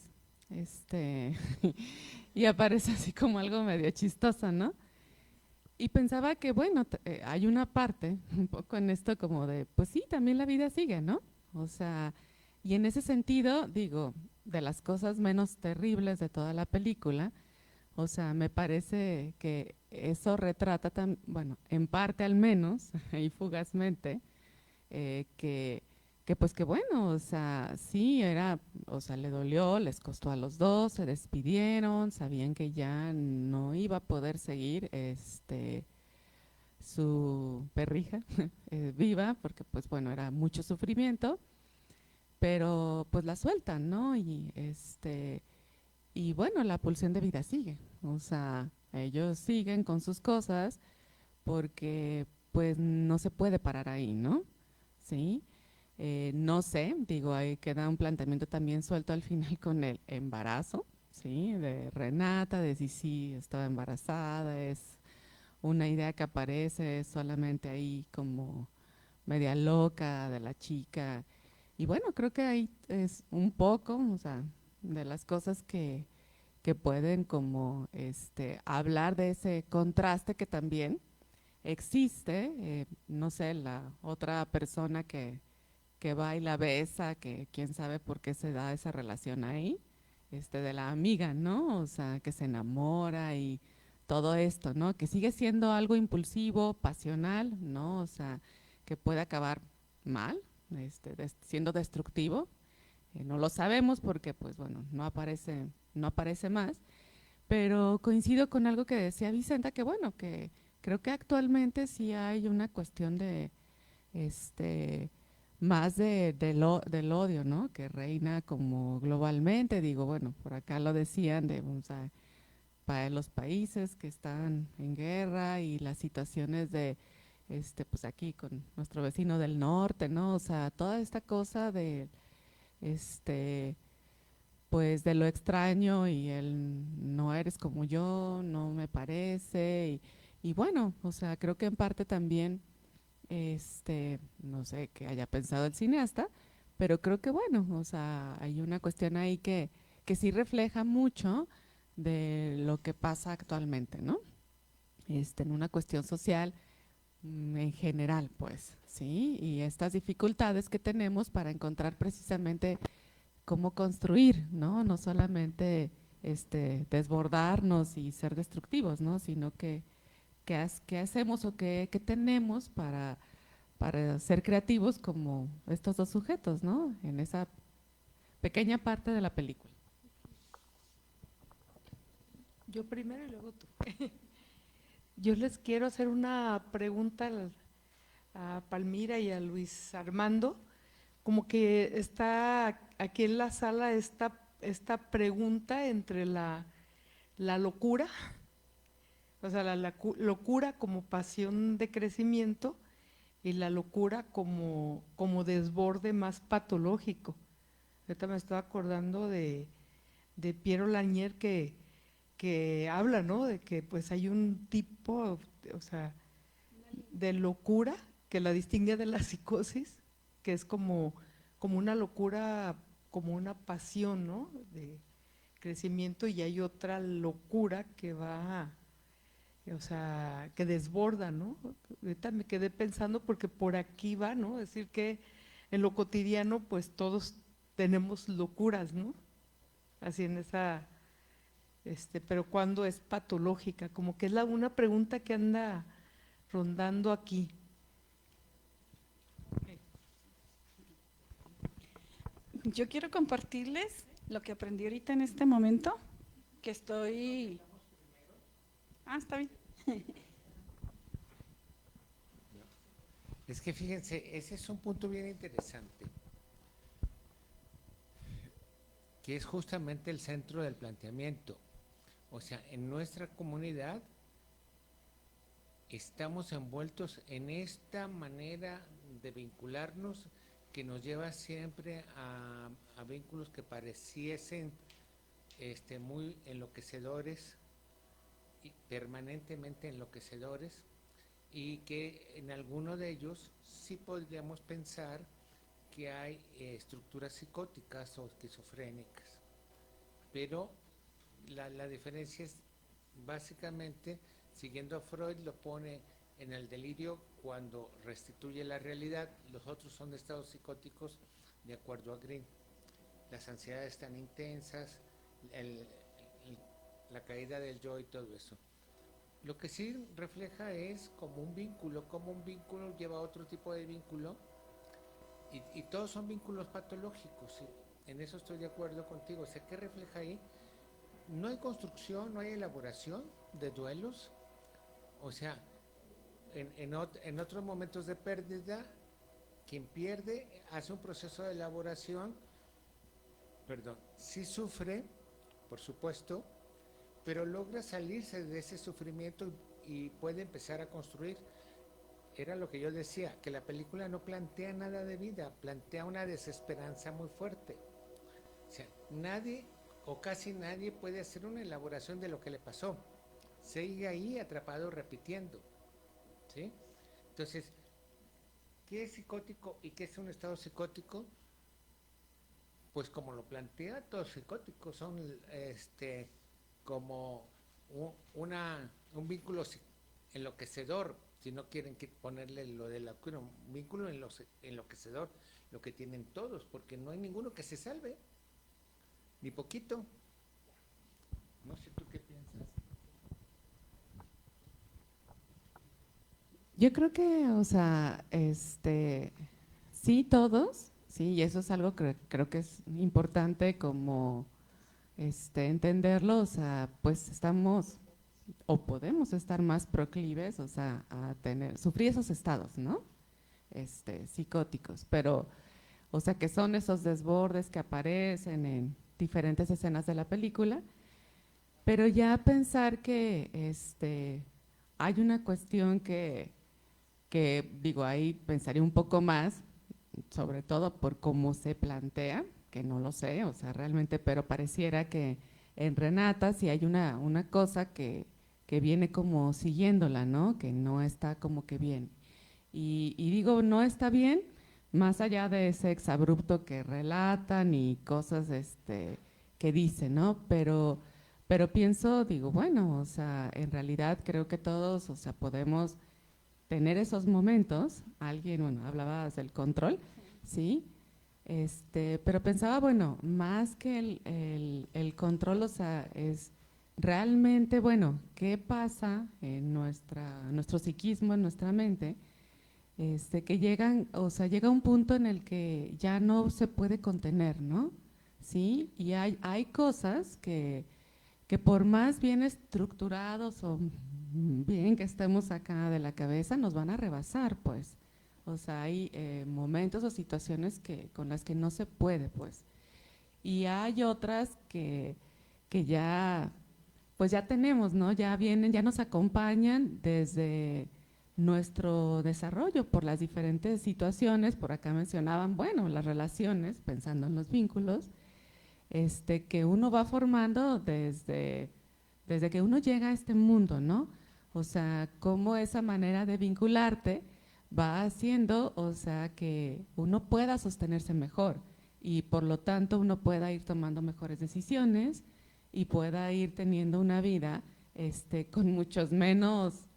Speaker 2: y aparece así como algo medio chistoso, ¿no? Y pensaba que, bueno, hay una parte un poco en esto como de, pues sí, también la vida sigue, ¿no? O sea, y en ese sentido, digo, de las cosas menos terribles de toda la película, o sea, me parece que eso retrata, bueno, en parte al menos, y fugazmente, que pues que bueno, o sea, sí era, o sea, le dolió, les costó a los dos, se despidieron, sabían que ya no iba a poder seguir, su perrija viva, porque pues bueno, era mucho sufrimiento, pero pues la sueltan, ¿no? Y bueno, la pulsión de vida sigue, o sea, ellos siguen con sus cosas porque pues no se puede parar ahí, ¿no? Sí, no sé, digo, ahí queda un planteamiento también suelto al final con el embarazo, ¿sí? De Renata, de si sí estaba embarazada, es una idea que aparece solamente ahí como media loca de la chica. Y bueno, creo que ahí es un poco, o sea, de las cosas que pueden como hablar de ese contraste que también existe, no sé, la otra persona que va y la besa, que quién sabe por qué se da esa relación ahí, de la amiga, ¿no? O sea, que se enamora y todo esto, ¿no? Que sigue siendo algo impulsivo, pasional, ¿no? O sea, que puede acabar mal, siendo destructivo. No lo sabemos porque, pues bueno, no aparece más, pero coincido con algo que decía Vicenta, que bueno, que creo que actualmente sí hay una cuestión de, más del odio, ¿no? Que reina como globalmente, digo, bueno, por acá lo decían, o sea, para los países que están en guerra y las situaciones de, pues aquí con nuestro vecino del norte, ¿no? O sea, toda esta cosa de, pues de lo extraño y el no eres como yo, no me parece, y bueno, o sea, creo que en parte también, no sé qué haya pensado el cineasta, pero creo que bueno, o sea, hay una cuestión ahí que sí refleja mucho de lo que pasa actualmente, ¿no? En una cuestión social en general, pues, ¿sí? Y estas dificultades que tenemos para encontrar precisamente cómo construir, ¿no? No solamente desbordarnos y ser destructivos, ¿no? Sino qué hacemos o qué tenemos para ser creativos como estos dos sujetos, ¿no? En esa pequeña parte de la película.
Speaker 8: Yo primero y luego tú. Yo les quiero hacer una pregunta a Palmira y a Luis Armando, como que está aquí en la sala esta pregunta entre la locura, o sea, locura como pasión de crecimiento y la locura como desborde más patológico. Ahorita me estaba acordando de Piero Lanier que habla, ¿no? De que pues hay un tipo, o sea, de locura que la distingue de la psicosis, que es como una locura, como una pasión, ¿no? De crecimiento, y hay otra locura que va, o sea, que desborda, ¿no? Ahorita me quedé pensando porque por aquí va, ¿no? Decir que en lo cotidiano pues todos tenemos locuras, ¿no? Así en esa, pero cuando es patológica, como que es una pregunta que anda rondando aquí.
Speaker 9: Yo quiero compartirles lo que aprendí ahorita en este momento, que estoy… está bien.
Speaker 3: Es que fíjense, ese es un punto bien interesante, que es justamente el centro del planteamiento. O sea, en nuestra comunidad estamos envueltos en esta manera de vincularnos que nos lleva siempre a vínculos que pareciesen muy enloquecedores, y permanentemente enloquecedores, y que en alguno de ellos sí podríamos pensar que hay estructuras psicóticas o esquizofrénicas, pero la diferencia es básicamente, siguiendo a Freud, lo pone en el delirio cuando restituye la realidad. Los otros son estados psicóticos de acuerdo a Green. Las ansiedades tan intensas, la caída del yo y todo eso. Lo que sí refleja es como un vínculo lleva a otro tipo de vínculo, y todos son vínculos patológicos, ¿sí? En eso estoy de acuerdo contigo. O sea, ¿qué refleja ahí? No hay construcción, no hay elaboración de duelos. O sea, en otros momentos de pérdida, quien pierde hace un proceso de elaboración, sí sufre, por supuesto, pero logra salirse de ese sufrimiento y puede empezar a construir. Era lo que yo decía, que la película no plantea nada de vida, plantea una desesperanza muy fuerte. O sea, nadie o casi nadie puede hacer una elaboración de lo que le pasó. Sigue ahí atrapado repitiendo, ¿sí? Entonces, ¿qué es psicótico y qué es un estado psicótico? Pues como lo plantea, todos psicóticos son como un vínculo enloquecedor, si no quieren ponerle lo de la cura, un vínculo enloquecedor, lo que tienen todos, porque no hay ninguno que se salve, ni poquito. No sé tú qué piensas.
Speaker 2: Yo creo que, o sea, sí, todos, sí, y eso es algo que creo que es importante como entenderlo, o sea, pues estamos o podemos estar más proclives, o sea, a sufrir esos estados, ¿no? Psicóticos, pero, o sea, que son esos desbordes que aparecen en diferentes escenas de la película, pero ya pensar que hay una cuestión que digo, ahí pensaría un poco más, sobre todo por cómo se plantea, que no lo sé, o sea, realmente, pero pareciera que en Renata sí hay una cosa que viene como siguiéndola, ¿no? Que no está como que bien. Y digo, no está bien, más allá de ese exabrupto que relatan y cosas que dicen, ¿no? Pero pienso, digo, bueno, o sea, en realidad creo que todos, o sea, podemos tener esos momentos. Alguien, bueno, hablabas del control, ¿sí? Pero pensaba, bueno, más que el control, o sea, es realmente, bueno, ¿qué pasa en nuestro psiquismo, en nuestra mente? Que llegan, o sea, llega un punto en el que ya no se puede contener, ¿no? ¿Sí? Y hay cosas que por más bien estructurados o bien que estemos acá de la cabeza, nos van a rebasar, pues. O sea, hay momentos o situaciones con las que no se puede, pues. Y hay otras que ya, pues ya tenemos, ¿no? Ya vienen, ya nos acompañan desde nuestro desarrollo por las diferentes situaciones. Por acá mencionaban, bueno, las relaciones, pensando en los vínculos, que uno va formando desde que uno llega a este mundo, ¿no? O sea, cómo esa manera de vincularte va haciendo, o sea, que uno pueda sostenerse mejor y por lo tanto uno pueda ir tomando mejores decisiones y pueda ir teniendo una vida con muchos menos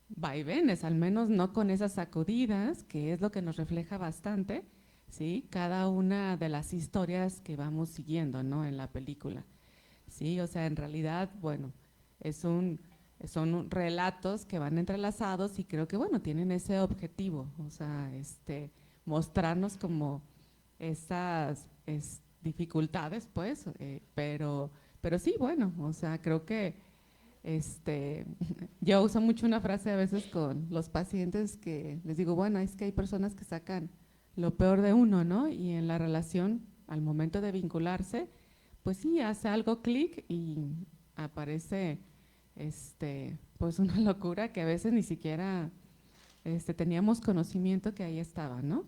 Speaker 2: vaivenes, al menos no con esas sacudidas, que es lo que nos refleja bastante, ¿sí? Cada una de las historias que vamos siguiendo, ¿no? En la película, ¿sí? O sea, en realidad, bueno, son relatos que van entrelazados y creo que, bueno, tienen ese objetivo, o sea, mostrarnos como esas dificultades, pues, pero sí, bueno, o sea, creo que yo uso mucho una frase a veces con los pacientes que les digo, bueno, es que hay personas que sacan lo peor de uno, ¿no? Y en la relación, al momento de vincularse, pues sí, hace algo clic y aparece, pues una locura que a veces ni siquiera teníamos conocimiento que ahí estaba, ¿no?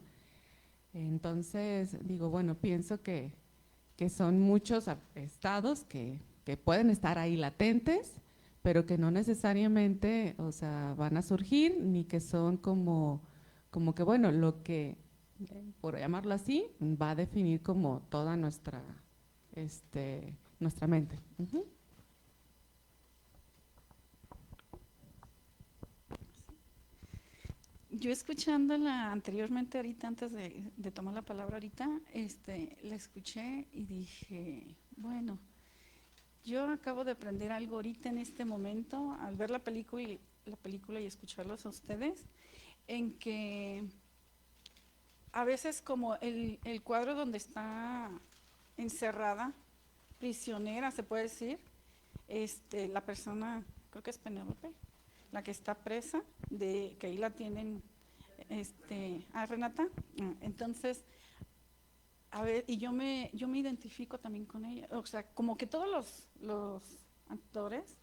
Speaker 2: Entonces, digo, bueno, pienso que son muchos estados que pueden estar ahí latentes, pero que no necesariamente, o sea, van a surgir, ni que son como que, bueno, lo que, por llamarlo así, va a definir como toda nuestra mente.
Speaker 9: Yo escuchándola anteriormente ahorita, antes de tomar la palabra ahorita, la escuché y dije, bueno, yo acabo de aprender algo ahorita en este momento, al ver la película y escucharlos a ustedes, en que a veces como el cuadro donde está encerrada, prisionera, se puede decir, la persona, creo que es Penélope, la que está presa, que ahí la tienen, Renata. Entonces, a ver, y yo me identifico también con ella, o sea, como que todos los actores,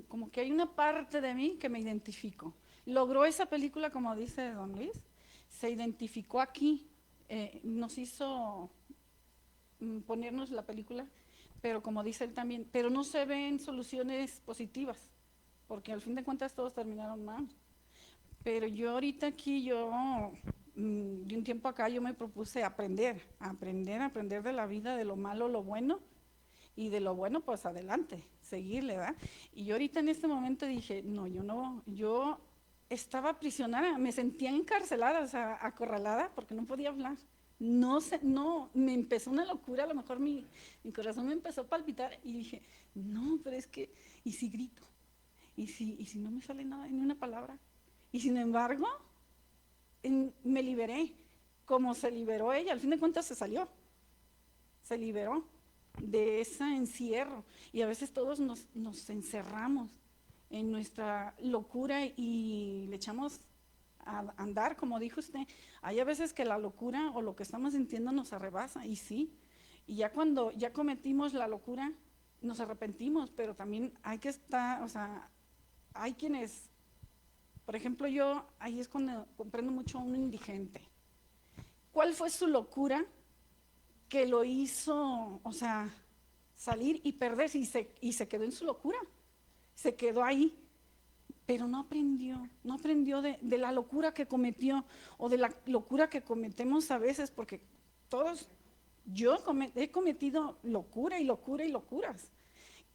Speaker 9: como que hay una parte de mí que me identifico. Logró esa película, como dice don Luis, se identificó aquí, nos hizo ponernos la película, pero como dice él también, pero no se ven soluciones positivas, porque al fin de cuentas todos terminaron mal. Pero yo ahorita aquí, de un tiempo acá, yo me propuse aprender de la vida, de lo malo, lo bueno, y de lo bueno, pues adelante, seguirle, ¿verdad? Y yo ahorita en este momento dije, no, yo estaba prisionera, me sentía encarcelada, o sea, acorralada, porque no podía hablar. No, me empezó una locura, a lo mejor mi corazón me empezó a palpitar y dije, no, pero es que, ¿y si grito? ¿Y si no me sale nada, ni una palabra? Y sin embargo, me liberé, como se liberó ella, al fin de cuentas se liberó de ese encierro. Y a veces todos nos encerramos en nuestra locura y le echamos a andar, como dijo usted. Hay a veces que la locura o lo que estamos sintiendo nos arrebasa, y sí, y ya cuando ya cometimos la locura, nos arrepentimos, pero también hay que estar, o sea, hay quienes, por ejemplo, yo, ahí es cuando comprendo mucho a un indigente. ¿Cuál fue su locura que lo hizo, o sea, salir y perderse y se quedó en su locura? Se quedó ahí, pero no aprendió de la locura que cometió o de la locura que cometemos a veces, porque todos, yo he cometido locura y locura y locuras,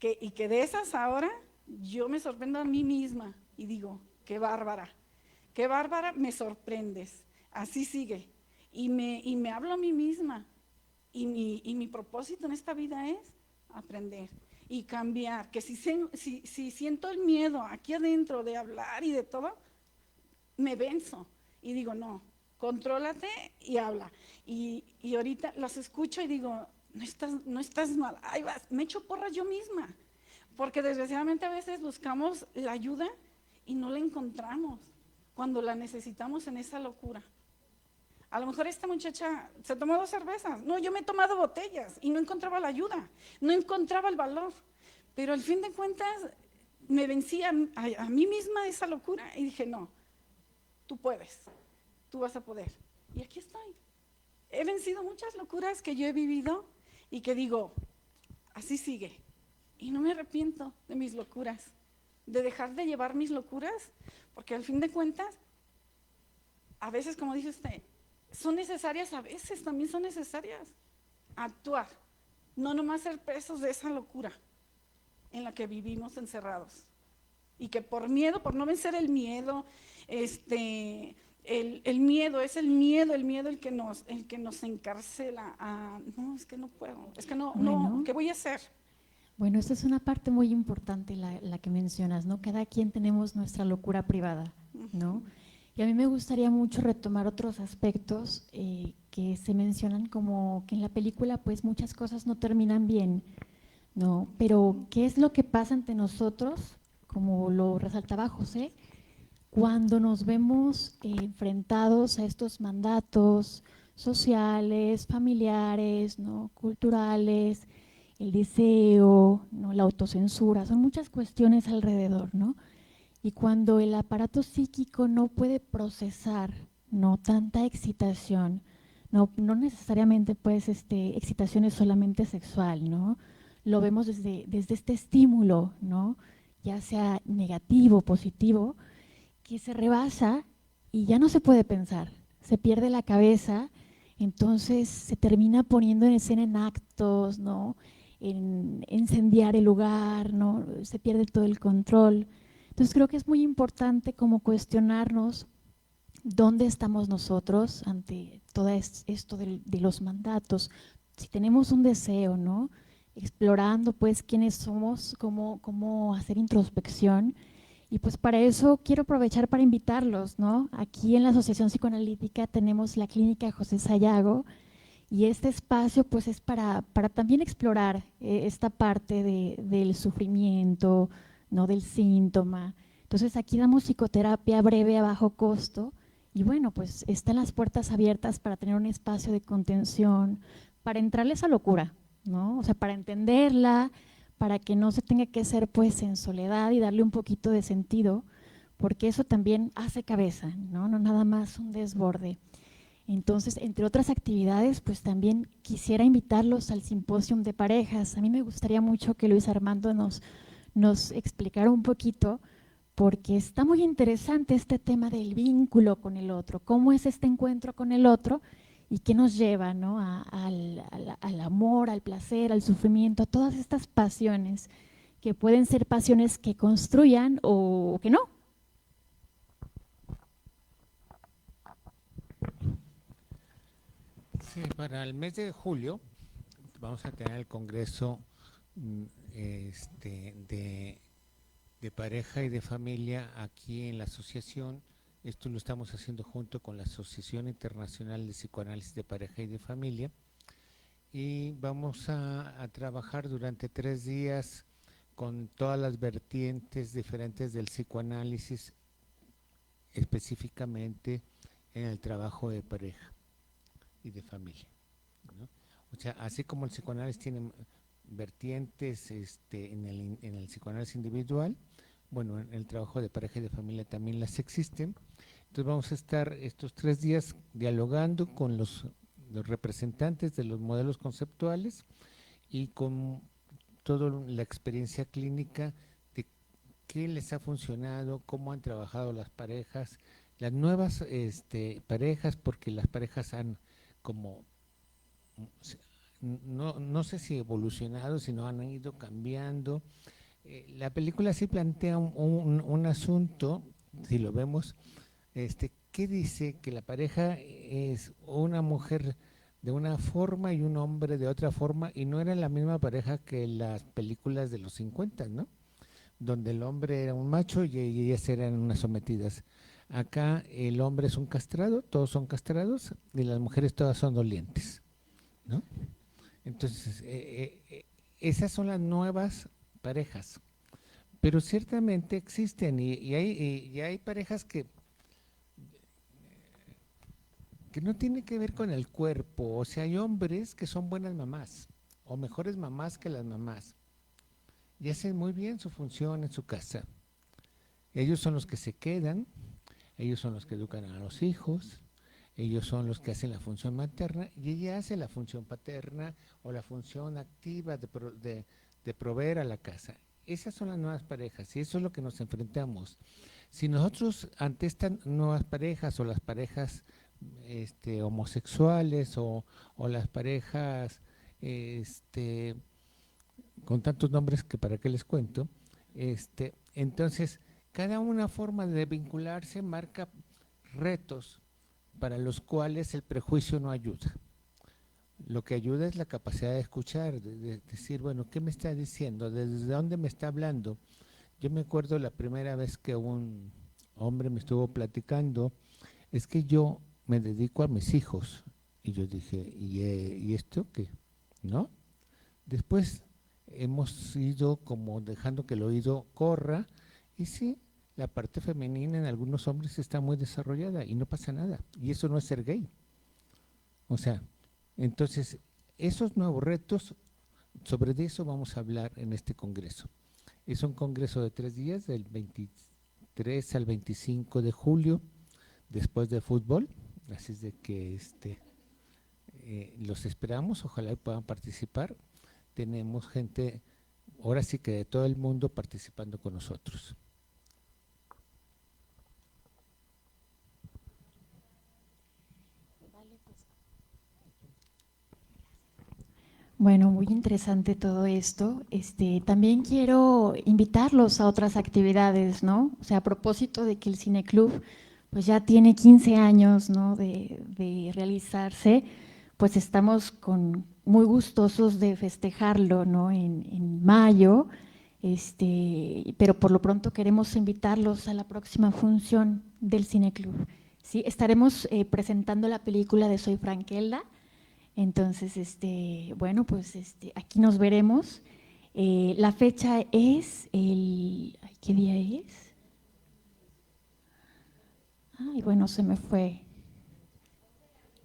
Speaker 9: y que de esas ahora yo me sorprendo a mí misma y digo, qué bárbara, me sorprendes, así sigue. Y me hablo a mí misma, y mi propósito en esta vida es aprender y cambiar, que si siento el miedo aquí adentro de hablar y de todo, me venzo y digo, no, contrólate y habla. Y ahorita las escucho y digo, no estás mal, ahí vas, me echo porras yo misma, porque desgraciadamente a veces buscamos la ayuda y no la encontramos cuando la necesitamos en esa locura. A lo mejor esta muchacha se tomó 2 cervezas. No, yo me he tomado botellas y no encontraba la ayuda, no encontraba el valor. Pero al fin de cuentas me vencí a mí misma esa locura y dije, no, tú puedes, tú vas a poder. Y aquí estoy. He vencido muchas locuras que yo he vivido y que digo, así sigue. Y no me arrepiento de mis locuras, de dejar de llevar mis locuras, porque al fin de cuentas, a veces, como dice usted, son necesarias, a veces también son necesarias actuar, no nomás ser presos de esa locura en la que vivimos encerrados. Y que por miedo, por no vencer el miedo, el miedo es el miedo el que nos encarcela. No, es que no puedo, es que no, ¿qué voy a hacer?
Speaker 1: Bueno, esta es una parte muy importante la que mencionas, ¿no? Cada quien tenemos nuestra locura privada, ¿no? Y a mí me gustaría mucho retomar otros aspectos que se mencionan, como que en la película pues muchas cosas no terminan bien, ¿no? Pero ¿qué es lo que pasa ante nosotros, como lo resaltaba José, cuando nos vemos enfrentados a estos mandatos sociales, familiares, ¿no? Culturales, el deseo, ¿no? La autocensura, son muchas cuestiones alrededor, ¿no? Y cuando el aparato psíquico no puede procesar, no tanta excitación, no necesariamente pues excitación es solamente sexual, ¿no? Lo vemos desde este estímulo, ¿no? Ya sea negativo, positivo, que se rebasa y ya no se puede pensar, se pierde la cabeza, entonces se termina poniendo en escena en actos, ¿no? En incendiar el lugar, ¿no? Se pierde todo el control. Entonces creo que es muy importante como cuestionarnos dónde estamos nosotros ante todo esto de los mandatos. Si tenemos un deseo, ¿no? Explorando pues quiénes somos, cómo hacer introspección. Y pues para eso quiero aprovechar para invitarlos, ¿no? Aquí en la Asociación Psicoanalítica tenemos la Clínica José Sayago y este espacio pues es para también explorar esta parte del sufrimiento, ¿no? Del síntoma. Entonces aquí damos psicoterapia breve a bajo costo y bueno, pues están las puertas abiertas para tener un espacio de contención, para entrarle a esa locura, ¿no? O sea, para entenderla, para que no se tenga que hacer pues en soledad y darle un poquito de sentido, porque eso también hace cabeza, ¿no? No nada más un desborde. Entonces, entre otras actividades, pues también quisiera invitarlos al simposium de parejas. A mí me gustaría mucho que Luis Armando nos explicara un poquito, porque está muy interesante este tema del vínculo con el otro, cómo es este encuentro con el otro y qué nos lleva, ¿no? al amor, al placer, al sufrimiento, a todas estas pasiones que pueden ser pasiones que construyan o que no.
Speaker 3: Sí, para el mes de julio vamos a tener el congreso de pareja y de familia aquí en la asociación. Esto lo estamos haciendo junto con la Asociación Internacional de Psicoanálisis de Pareja y de Familia. Y vamos a trabajar durante 3 días con todas las vertientes diferentes del psicoanálisis, específicamente en el trabajo de pareja y de familia, ¿no? O sea, así como el psicoanálisis tiene vertientes en el psicoanálisis individual, bueno, en el trabajo de pareja y de familia también las existen. Entonces vamos a estar estos 3 días dialogando con los representantes de los modelos conceptuales y con toda la experiencia clínica de qué les ha funcionado, cómo han trabajado las parejas, las nuevas parejas, porque las parejas han como, no sé si evolucionado, sino han ido cambiando. La película sí plantea un asunto, si lo vemos, que dice que la pareja es una mujer de una forma y un hombre de otra forma, y no era la misma pareja que las películas de los 50, ¿no? Donde el hombre era un macho y ellas eran unas sometidas. Acá el hombre es un castrado, todos son castrados, y las mujeres todas son dolientes, ¿no? Entonces, esas son las nuevas parejas, pero ciertamente existen y hay parejas que no tienen que ver con el cuerpo. O sea, hay hombres que son buenas mamás o mejores mamás que las mamás y hacen muy bien su función en su casa. Ellos son los que se quedan, ellos son los que educan a los hijos, ellos son los que hacen la función materna y ella hace la función paterna o la función activa de proveer a la casa. Esas son las nuevas parejas y eso es lo que nos enfrentamos. Si nosotros ante estas nuevas parejas o las parejas homosexuales o las parejas con tantos nombres que para qué les cuento, entonces cada una forma de vincularse marca retos para los cuales el prejuicio no ayuda. Lo que ayuda es la capacidad de escuchar, de decir, bueno, ¿qué me está diciendo? ¿Desde dónde me está hablando? Yo me acuerdo la primera vez que un hombre me estuvo platicando, es que yo me dedico a mis hijos. Y yo dije, ¿y esto qué? ¿No? Después hemos ido como dejando que el oído corra y sí, la parte femenina en algunos hombres está muy desarrollada y no pasa nada. Y eso no es ser gay. O sea, entonces, esos nuevos retos, sobre eso vamos a hablar en este congreso. Es un congreso de 3 días, del 23 23 al 25 de julio, después de fútbol. Así es de que los esperamos, ojalá puedan participar. Tenemos gente, ahora sí que de todo el mundo participando con nosotros.
Speaker 1: Bueno, muy interesante todo esto. También quiero invitarlos a otras actividades, ¿no? O sea, a propósito de que el Cineclub pues ya tiene 15 años, ¿no? de realizarse, pues estamos muy gustosos de festejarlo, ¿no? En mayo, pero por lo pronto queremos invitarlos a la próxima función del Cineclub. ¿Sí? Estaremos presentando la película de Soy Frankelda. Entonces, bueno, pues aquí nos veremos. La fecha es ¿qué día es? Ay, bueno, se me fue.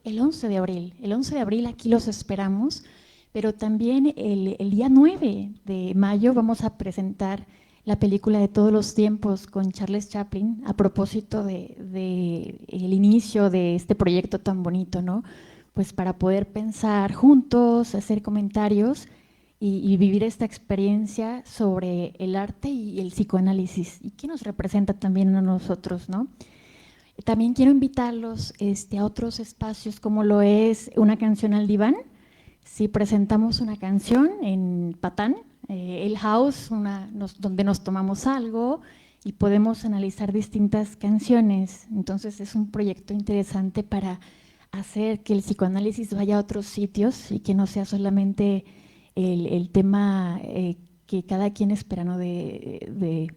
Speaker 1: El 11 de abril. El 11 de abril aquí los esperamos, pero también el día 9 de mayo vamos a presentar la película de todos los tiempos con Charles Chaplin, a propósito de el inicio de este proyecto tan bonito, ¿no? Pues para poder pensar juntos, hacer comentarios y vivir esta experiencia sobre el arte y el psicoanálisis y qué nos representa también a nosotros, ¿no? También quiero invitarlos a otros espacios como lo es Una canción al diván. Si presentamos una canción en Patán, el house, donde nos tomamos algo y podemos analizar distintas canciones. Entonces es un proyecto interesante para hacer que el psicoanálisis vaya a otros sitios y que no sea solamente el tema que cada quien espera, ¿no?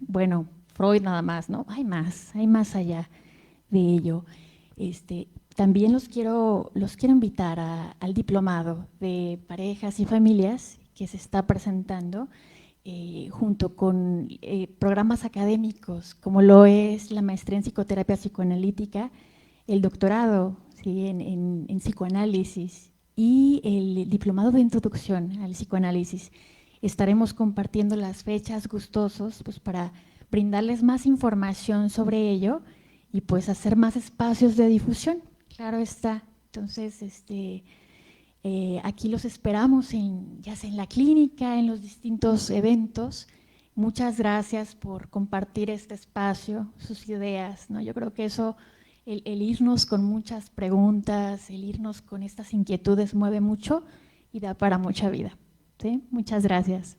Speaker 1: Bueno, Freud nada más, ¿no? Hay más allá de ello. También los quiero invitar al diplomado de parejas y familias que se está presentando junto con programas académicos como lo es la maestría en psicoterapia psicoanalítica, el doctorado, ¿sí? en psicoanálisis y el diplomado de introducción al psicoanálisis. Estaremos compartiendo las fechas gustosos pues, para brindarles más información sobre ello y pues hacer más espacios de difusión, claro está. Entonces, aquí los esperamos ya sea en la clínica, en los distintos eventos. Muchas gracias por compartir este espacio, sus ideas, ¿no? Yo creo que eso, el irnos con muchas preguntas, el irnos con estas inquietudes mueve mucho y da para mucha vida, ¿sí? Muchas gracias.